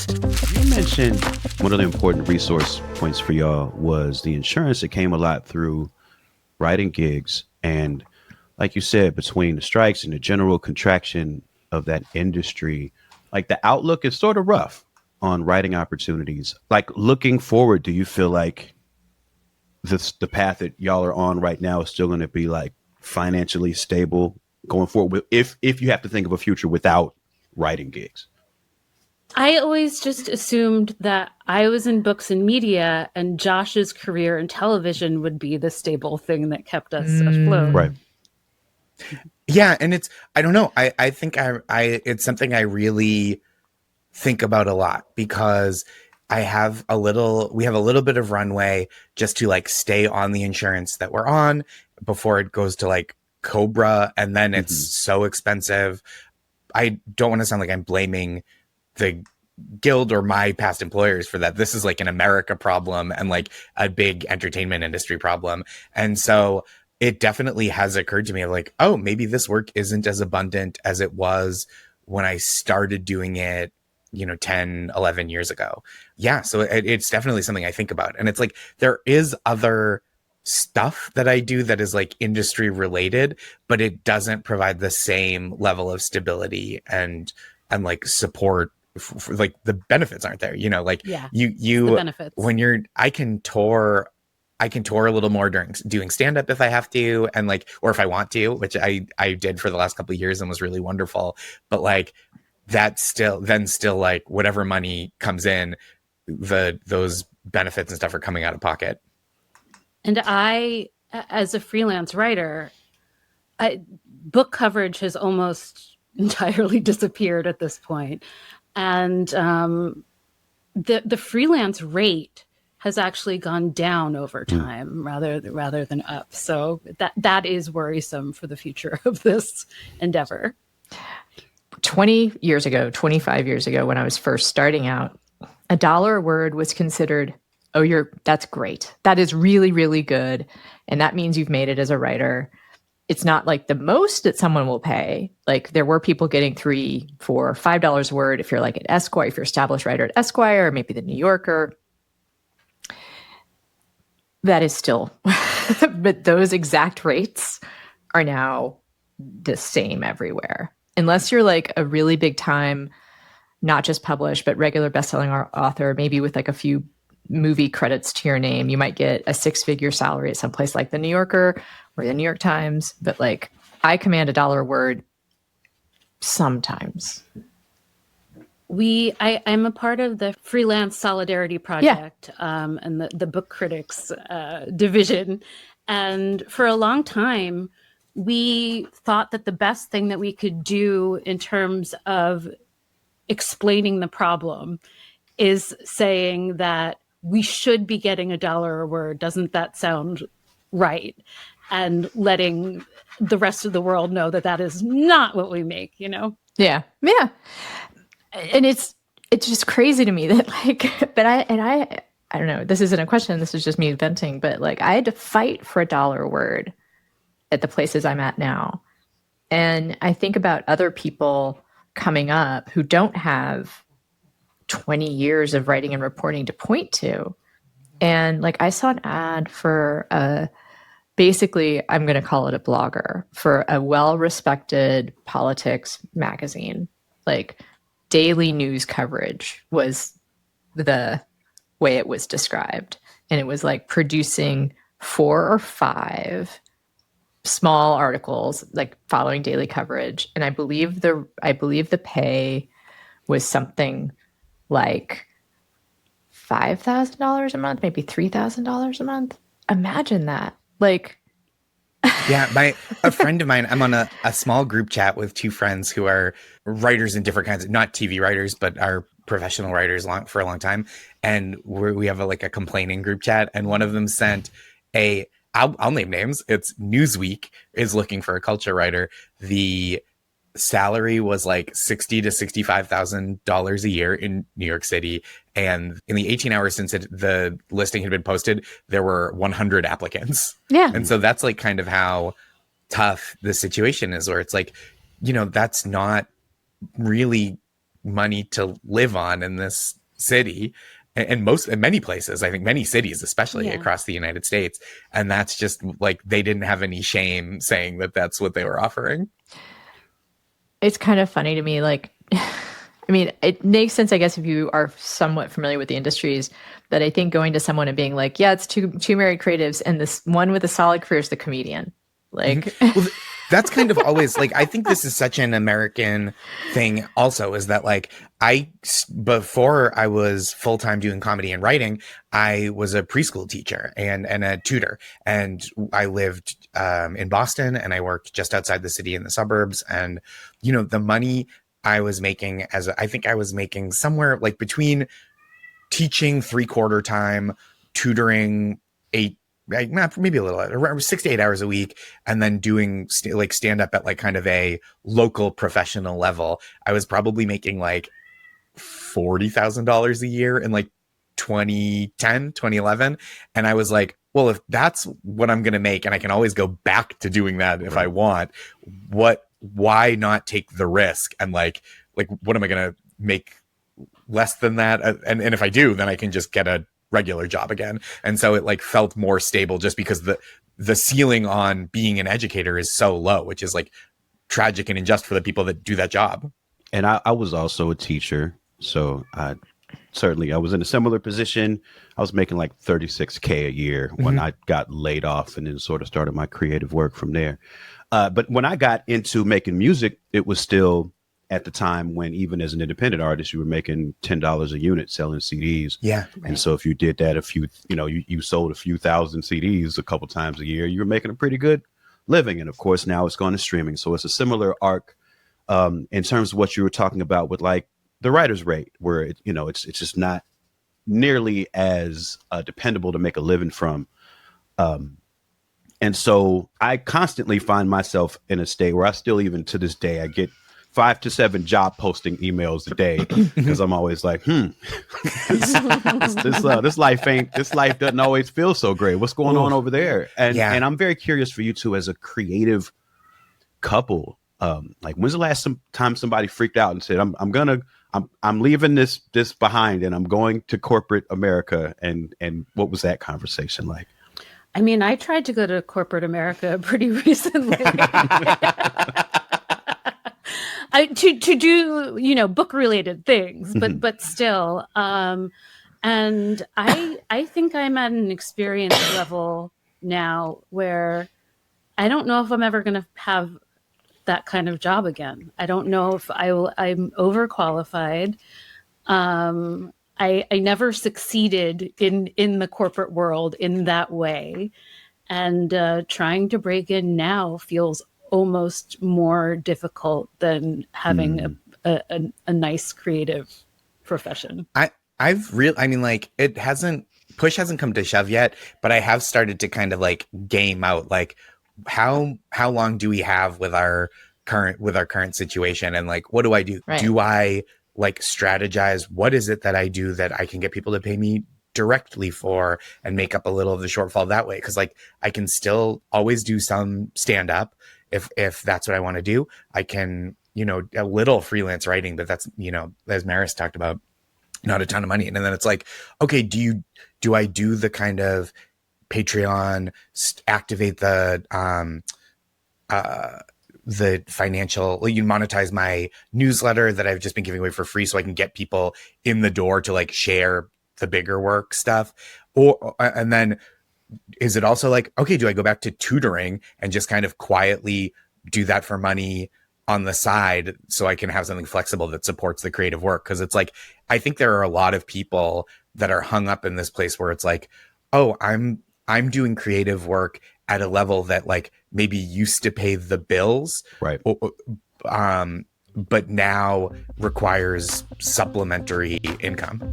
You mentioned one of the important resource points for y'all was the insurance. It came a lot through writing gigs. And like you said, between the strikes and the general contraction of that industry, like the outlook is sort of rough on writing opportunities. Like looking forward, do you feel like the path that y'all are on right now is still going to be like financially stable going forward if you have to think of a future without writing gigs? I always just assumed that I was in books and media and Josh's career in television would be the stable thing that kept us afloat. Right. Yeah, and I don't know. I think it's something I really think about a lot because we have a little bit of runway just to like stay on the insurance that we're on before it goes to like Cobra, and then it's so expensive. I don't want to sound like I'm blaming the guild or my past employers for that. This is like an America problem and like a big entertainment industry problem. And so it definitely has occurred to me like, oh, maybe this work isn't as abundant as it was when I started doing it, 10, 11 years ago. Yeah. So it's definitely something I think about. And it's like, there is other stuff that I do that is like industry related, but it doesn't provide the same level of stability and like support. Like the benefits aren't there, like you the benefits. When I can tour a little more during doing stand-up if I have to, and like, or if I want to, which I did for the last couple of years and was really wonderful. But like that still like whatever money comes in, those benefits and stuff are coming out of pocket. And I, as a freelance writer, book coverage has almost entirely disappeared at this point. And the freelance rate has actually gone down over time rather than up. So that is worrisome for the future of this endeavor. 20 years ago, 25 years ago, when I was first starting out, $1 a word was considered, that's great. That is really, really good. And that means you've made it as a writer. It's not like the most that someone will pay. Like there were people getting $3, $4, $5 a word if you're like at Esquire, if you're established writer at Esquire, or maybe the New Yorker. That is still, but those exact rates are now the same everywhere. Unless you're like a really big time, not just published, but regular best-selling author, maybe with like a few movie credits to your name, you might get a 6-figure salary at some place like the New Yorker or the New York Times. But like I command $1 a word sometimes. I'm a part of the Freelance Solidarity Project, and the Book Critics division. And for a long time, we thought that the best thing that we could do in terms of explaining the problem is saying that we should be getting $1 a word. Doesn't that sound right? And letting the rest of the world know that that is not what we make, Yeah. Yeah. And it's just crazy to me that like, but I don't know, this isn't a question. This is just me venting, but like I had to fight for $1 a word at the places I'm at now. And I think about other people coming up who don't have 20 years of writing and reporting to point to. And like I saw an ad for basically, I'm going to call it a blogger for a well-respected politics magazine. Like daily news coverage was the way it was described. And it was like producing 4 or 5 small articles, like following daily coverage. And I believe the pay was something like $5,000 a month, maybe $3,000 a month. Imagine that. Like, yeah, a friend of mine, I'm on a small group chat with 2 friends who are writers in different kinds of, not TV writers, but are professional writers for a long time. And we have a complaining group chat. And one of them sent I'll name names. It's Newsweek is looking for a culture writer. The salary was like $60,000 to $65,000 a year in New York City. And in the 18 hours since the listing had been posted, there were 100 applicants. Yeah. And so that's like kind of how tough the situation is, where it's like, that's not really money to live on in this city, and many places, I think many cities, especially across the United States. And that's just like, they didn't have any shame saying that that's what they were offering. It's kind of funny to me. Like, I mean, it makes sense, I guess, if you are somewhat familiar with the industries, that I think going to someone and being like, yeah, it's two married creatives, and this one with a solid career is the comedian. Like, well, that's kind of always like, I think this is such an American thing also, is that like, before I was full-time doing comedy and writing, I was a preschool teacher and a tutor, and I lived in Boston, and I worked just outside the city in the suburbs. And, you know, the money I was making I think I was making somewhere like between teaching 3/4 time, tutoring maybe a little, around 6 to 8 hours a week, and then doing stand up at like kind of a local professional level, I was probably making like $40,000 a year in like 2010, 2011. And I was like, well, if that's what I'm going to make, and I can always go back to doing that if I want, why not take the risk? And like, what am I going to make less than that? And if I do, then I can just get a regular job again. And so it like felt more stable, just because the ceiling on being an educator is so low, which is like tragic and unjust for the people that do that job. And I was also a teacher, so I was in a similar position. I was making like $36K a year when I got laid off, and then sort of started my creative work from there. But when I got into making music, it was still at the time when, even as an independent artist, you were making $10 a unit selling CDs. Yeah. And so if you did that, you sold a few thousand CDs a couple times a year, you were making a pretty good living. And of course, now it's gone to streaming. So it's a similar arc in terms of what you were talking about with like the writer's rate, where it's just not nearly as dependable to make a living from. And so I constantly find myself in a state where I still, even to this day, I get 5 to 7 job posting emails a day, because I'm always like, this life doesn't always feel so great. What's going on over there? And I'm very curious for you two, as a creative couple. Like, when's the last time somebody freaked out and said, I'm leaving this behind, and I'm going to corporate America? And what was that conversation like? I mean, I tried to go to corporate America pretty recently. To do, book related things, but still. And I think I'm at an experience level now where I don't know if I'm ever going to have that kind of job again. I don't know if I'm overqualified. I never succeeded in the corporate world in that way. And trying to break in now feels almost more difficult than having a nice creative profession. Push hasn't come to shove yet, but I have started to kind of like game out, like, how long do we have with our current situation, and like, what do I do? Right. Do I like strategize? What is it that I do that I can get people to pay me directly for, and make up a little of the shortfall that way? Because like, I can still always do some stand up if that's what I want to do. I can, a little freelance writing, but that's, as Maris talked about, not a ton of money. And then it's like, okay, do I do the kind of Patreon, activate the financial, you monetize my newsletter that I've just been giving away for free, so I can get people in the door to like share the bigger work stuff? And then is it also like, okay, do I go back to tutoring and just kind of quietly do that for money on the side, so I can have something flexible that supports the creative work? Because it's like, I think there are a lot of people that are hung up in this place where it's like, oh, I'm doing creative work at a level that like maybe used to pay the bills, right? But now requires supplementary income.